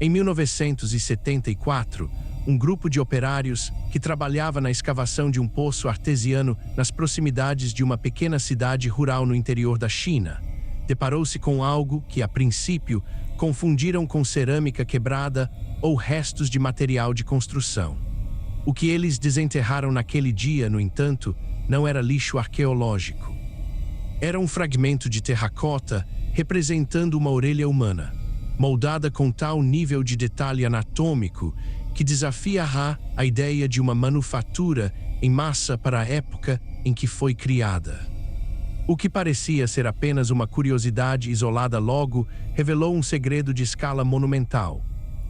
Em 1974, um grupo de operários que trabalhava na escavação de um poço artesiano nas proximidades de uma pequena cidade rural no interior da China deparou-se com algo que, a princípio, confundiram com cerâmica quebrada ou restos de material de construção. O que eles desenterraram naquele dia, no entanto, não era lixo arqueológico. Era um fragmento de terracota representando uma orelha humana, moldada com tal nível de detalhe anatômico que desafia a ideia de uma manufatura em massa para a época em que foi criada. O que parecia ser apenas uma curiosidade isolada logo revelou um segredo de escala monumental: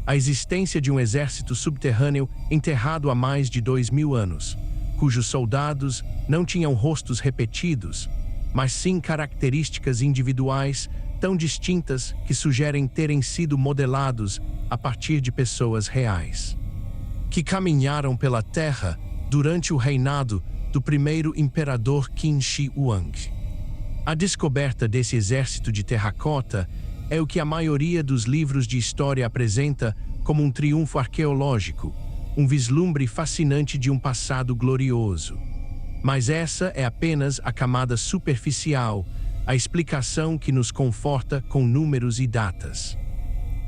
a existência de um exército subterrâneo enterrado há mais de 2000 anos, cujos soldados não tinham rostos repetidos, mas sim características individuais tão distintas que sugerem terem sido modelados a partir de pessoas reais, que caminharam pela Terra durante o reinado do primeiro imperador Qin Shi Huang. A descoberta desse exército de terracota é o que a maioria dos livros de história apresenta como um triunfo arqueológico, um vislumbre fascinante de um passado glorioso. Mas essa é apenas a camada superficial, a explicação que nos conforta com números e datas.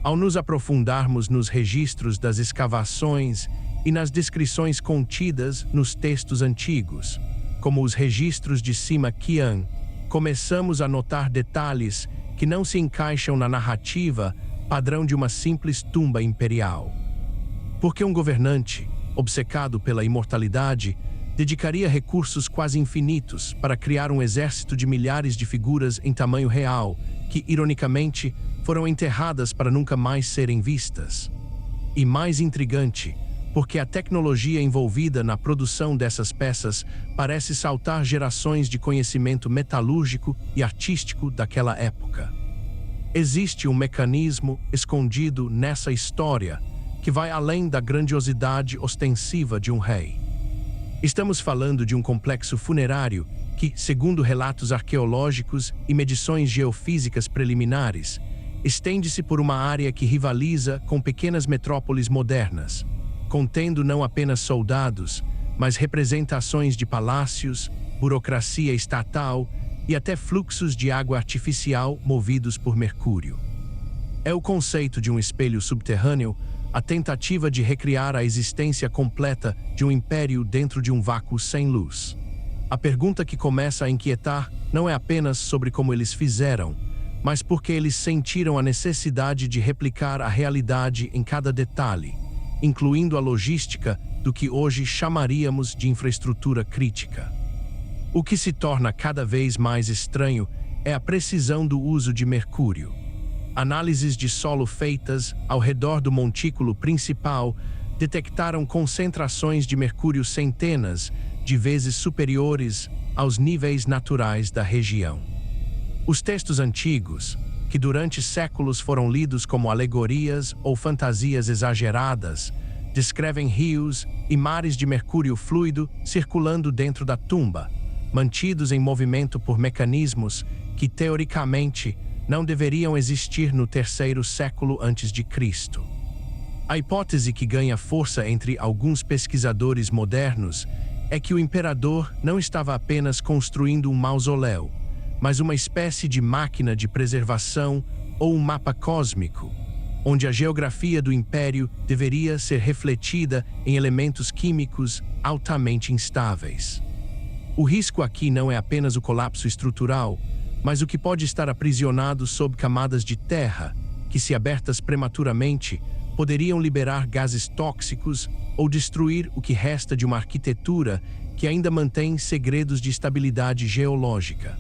Ao nos aprofundarmos nos registros das escavações e nas descrições contidas nos textos antigos, como os registros de Sima Qian, começamos a notar detalhes que não se encaixam na narrativa padrão de uma simples tumba imperial. Porque um governante, obcecado pela imortalidade, dedicaria recursos quase infinitos para criar um exército de milhares de figuras em tamanho real, que, ironicamente, foram enterradas para nunca mais serem vistas. E mais intrigante, porque a tecnologia envolvida na produção dessas peças parece saltar gerações de conhecimento metalúrgico e artístico daquela época. Existe um mecanismo escondido nessa história que vai além da grandiosidade ostensiva de um rei. Estamos falando de um complexo funerário que, segundo relatos arqueológicos e medições geofísicas preliminares, estende-se por uma área que rivaliza com pequenas metrópoles modernas, contendo não apenas soldados, mas representações de palácios, burocracia estatal e até fluxos de água artificial movidos por mercúrio. É o conceito de um espelho subterrâneo, a tentativa de recriar a existência completa de um império dentro de um vácuo sem luz. A pergunta que começa a inquietar não é apenas sobre como eles fizeram, mas porque eles sentiram a necessidade de replicar a realidade em cada detalhe, incluindo a logística do que hoje chamaríamos de infraestrutura crítica. O que se torna cada vez mais estranho é a precisão do uso de mercúrio. Análises de solo feitas ao redor do montículo principal detectaram concentrações de mercúrio centenas de vezes superiores aos níveis naturais da região. Os textos antigos, que durante séculos foram lidos como alegorias ou fantasias exageradas, descrevem rios e mares de mercúrio fluido circulando dentro da tumba, mantidos em movimento por mecanismos que, teoricamente, não deveriam existir no terceiro século antes de Cristo. A hipótese que ganha força entre alguns pesquisadores modernos é que o imperador não estava apenas construindo um mausoléu, mas uma espécie de máquina de preservação ou um mapa cósmico, onde a geografia do império deveria ser refletida em elementos químicos altamente instáveis. O risco aqui não é apenas o colapso estrutural, mas o que pode estar aprisionado sob camadas de terra, que, se abertas prematuramente, poderiam liberar gases tóxicos ou destruir o que resta de uma arquitetura que ainda mantém segredos de estabilidade geológica.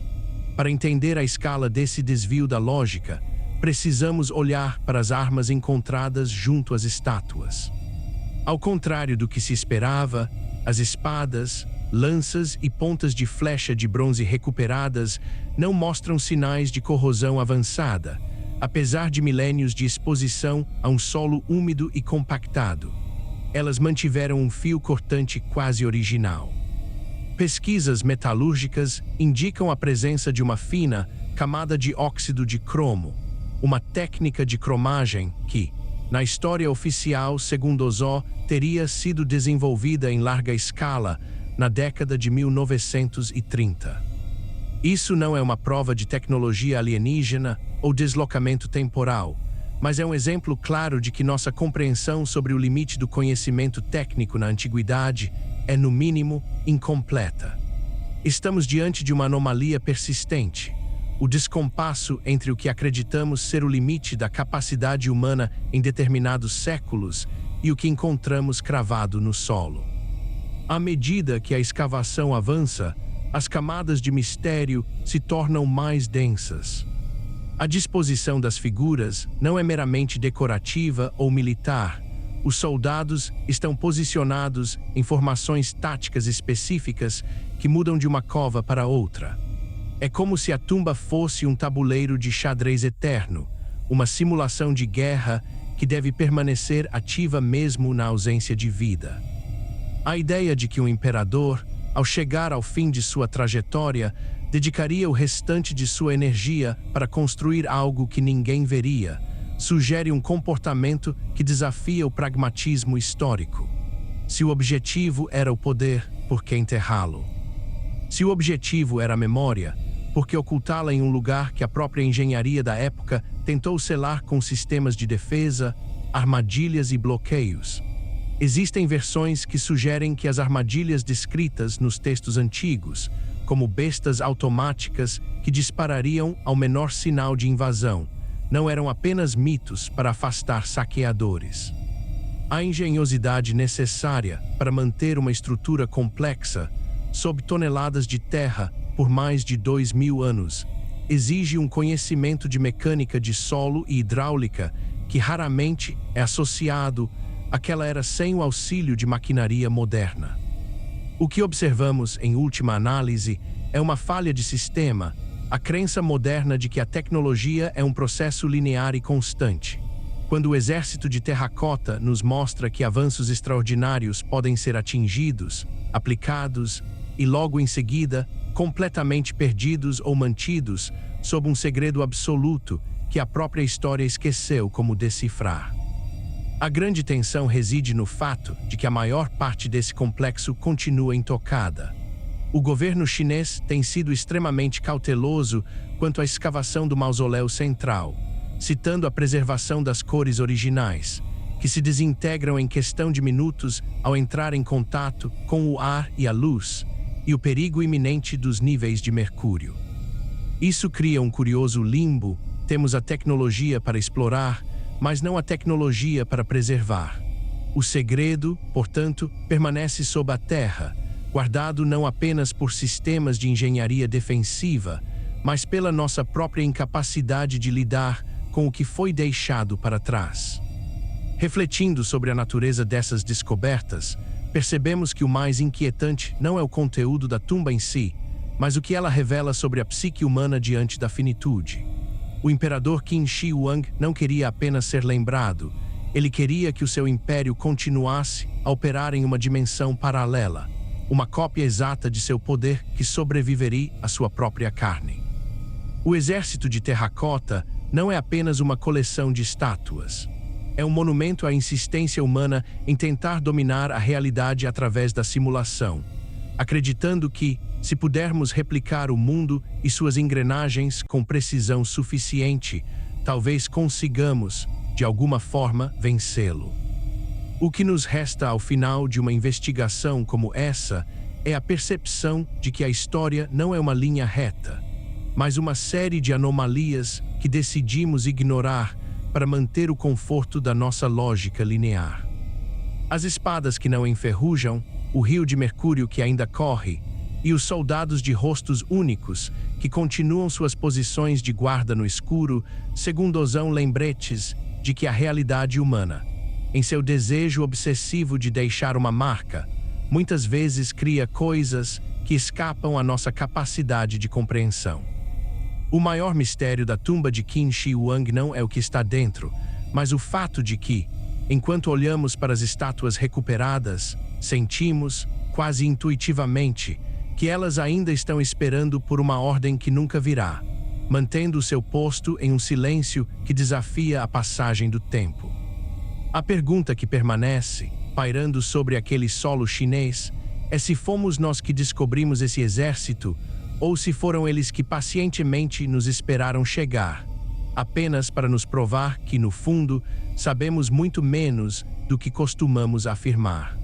Para entender a escala desse desvio da lógica, precisamos olhar para as armas encontradas junto às estátuas. Ao contrário do que se esperava, as espadas, lanças e pontas de flecha de bronze recuperadas não mostram sinais de corrosão avançada, apesar de milênios de exposição a um solo úmido e compactado. Elas mantiveram um fio cortante quase original. Pesquisas metalúrgicas indicam a presença de uma fina camada de óxido de cromo, uma técnica de cromagem que, na história oficial, segundo Ozo, teria sido desenvolvida em larga escala na década de 1930. Isso não é uma prova de tecnologia alienígena ou deslocamento temporal, mas é um exemplo claro de que nossa compreensão sobre o limite do conhecimento técnico na antiguidade é, no mínimo, incompleta. Estamos diante de uma anomalia persistente, o descompasso entre o que acreditamos ser o limite da capacidade humana em determinados séculos e o que encontramos cravado no solo. À medida que a escavação avança, as camadas de mistério se tornam mais densas. A disposição das figuras não é meramente decorativa ou militar. Os soldados estão posicionados em formações táticas específicas que mudam de uma cova para outra. É como se a tumba fosse um tabuleiro de xadrez eterno, uma simulação de guerra que deve permanecer ativa mesmo na ausência de vida. A ideia de que um imperador, ao chegar ao fim de sua trajetória, dedicaria o restante de sua energia para construir algo que ninguém veria, sugere um comportamento que desafia o pragmatismo histórico. Se o objetivo era o poder, por que enterrá-lo? Se o objetivo era a memória, por que ocultá-la em um lugar que a própria engenharia da época tentou selar com sistemas de defesa, armadilhas e bloqueios? Existem versões que sugerem que as armadilhas descritas nos textos antigos, como bestas automáticas que disparariam ao menor sinal de invasão, não eram apenas mitos para afastar saqueadores. A engenhosidade necessária para manter uma estrutura complexa, sob toneladas de terra por mais de 2000 anos, exige um conhecimento de mecânica de solo e hidráulica que raramente é associado àquela era sem o auxílio de maquinaria moderna. O que observamos, em última análise, é uma falha de sistema, a crença moderna de que a tecnologia é um processo linear e constante. Quando o exército de terracota nos mostra que avanços extraordinários podem ser atingidos, aplicados e, logo em seguida, completamente perdidos ou mantidos sob um segredo absoluto que a própria história esqueceu como decifrar. A grande tensão reside no fato de que a maior parte desse complexo continua intocada. O governo chinês tem sido extremamente cauteloso quanto à escavação do mausoléu central, citando a preservação das cores originais, que se desintegram em questão de minutos ao entrar em contato com o ar e a luz, e o perigo iminente dos níveis de mercúrio. Isso cria um curioso limbo. Temos a tecnologia para explorar, mas não a tecnologia para preservar. O segredo, portanto, permanece sob a terra, guardado não apenas por sistemas de engenharia defensiva, mas pela nossa própria incapacidade de lidar com o que foi deixado para trás. Refletindo sobre a natureza dessas descobertas, percebemos que o mais inquietante não é o conteúdo da tumba em si, mas o que ela revela sobre a psique humana diante da finitude. O imperador Qin Shi Huang não queria apenas ser lembrado, ele queria que o seu império continuasse a operar em uma dimensão paralela, uma cópia exata de seu poder que sobreviveria à sua própria carne. O exército de terracota não é apenas uma coleção de estátuas. É um monumento à insistência humana em tentar dominar a realidade através da simulação, acreditando que, se pudermos replicar o mundo e suas engrenagens com precisão suficiente, talvez consigamos, de alguma forma, vencê-lo. O que nos resta ao final de uma investigação como essa é a percepção de que a história não é uma linha reta, mas uma série de anomalias que decidimos ignorar para manter o conforto da nossa lógica linear. As espadas que não enferrujam, o rio de mercúrio que ainda corre, e os soldados de rostos únicos que continuam suas posições de guarda no escuro, segundo Ozão, lembretes de que a realidade humana, em seu desejo obsessivo de deixar uma marca, muitas vezes cria coisas que escapam à nossa capacidade de compreensão. O maior mistério da tumba de Qin Shi Huang não é o que está dentro, mas o fato de que, enquanto olhamos para as estátuas recuperadas, sentimos, quase intuitivamente, que elas ainda estão esperando por uma ordem que nunca virá, mantendo o seu posto em um silêncio que desafia a passagem do tempo. A pergunta que permanece, pairando sobre aquele solo chinês, é se fomos nós que descobrimos esse exército ou se foram eles que pacientemente nos esperaram chegar, apenas para nos provar que, no fundo, sabemos muito menos do que costumamos afirmar.